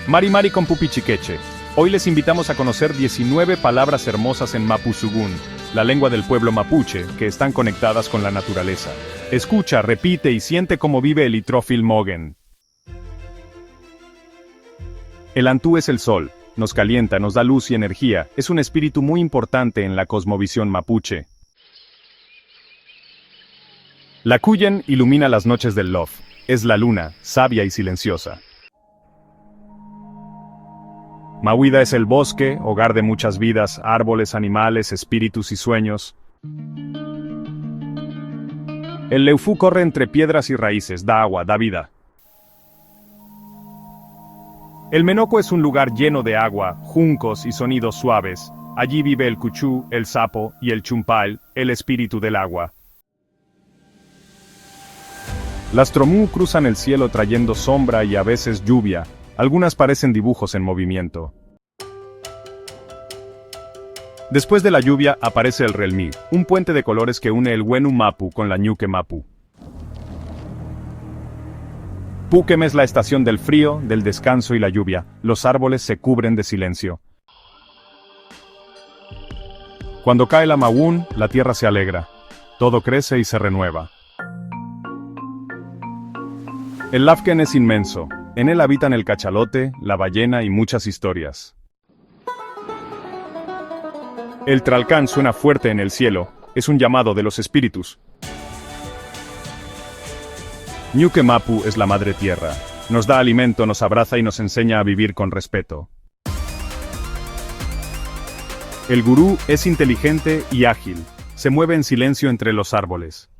Mari Mari con Pupichiqueche. Hoy les invitamos a conocer 19 palabras hermosas en Mapuzugún, la lengua del pueblo mapuche, que están conectadas con la naturaleza. Escucha, repite y siente cómo vive el Itrófil Mogen. El Antú es el sol, nos calienta, nos da luz y energía, es un espíritu muy importante en la cosmovisión mapuche. La Cuyen ilumina las noches del Lof, es la luna, sabia y silenciosa. Mahuida es el bosque, hogar de muchas vidas, árboles, animales, espíritus y sueños. El Leufú corre entre piedras y raíces, da agua, da vida. El Menoco es un lugar lleno de agua, juncos y sonidos suaves. Allí vive el Cuchú, el sapo y el Chumpal, el espíritu del agua. Las Tromú cruzan el cielo trayendo sombra y a veces lluvia. Algunas parecen dibujos en movimiento. Después de la lluvia aparece el Relmí, un puente de colores que une el Wenu Mapu con la Ñuque Mapu. Puquem es la estación del frío, del descanso y la lluvia. Los árboles se cubren de silencio. Cuando cae la Mawún, la tierra se alegra. Todo crece y se renueva. El Lafken es inmenso. En él habitan el cachalote, la ballena y muchas historias. El Tralcán suena fuerte en el cielo, es un llamado de los espíritus. Ñuque Mapu es la madre tierra, nos da alimento, nos abraza y nos enseña a vivir con respeto. El gurú es inteligente y ágil, se mueve en silencio entre los árboles.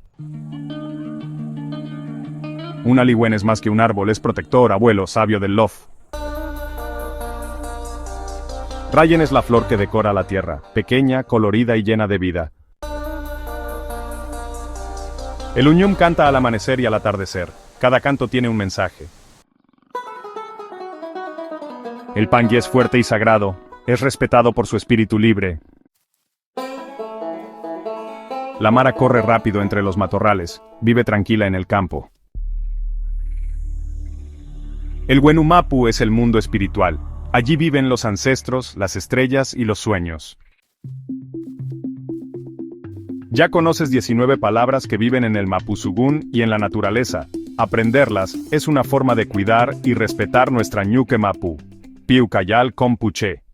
Un aligüen es más que un árbol, es protector, abuelo, sabio del Lof. Rayen es la flor que decora la tierra, pequeña, colorida y llena de vida. El Uñum canta al amanecer y al atardecer. Cada canto tiene un mensaje. El Pangui es fuerte y sagrado, es respetado por su espíritu libre. La Mara corre rápido entre los matorrales, vive tranquila en el campo. El Wenu Mapu es el mundo espiritual. Allí viven los ancestros, las estrellas y los sueños. Ya conoces 19 palabras que viven en el Mapuzugún y en la naturaleza. Aprenderlas es una forma de cuidar y respetar nuestra Ñuque Mapu. Piucayal Compuche.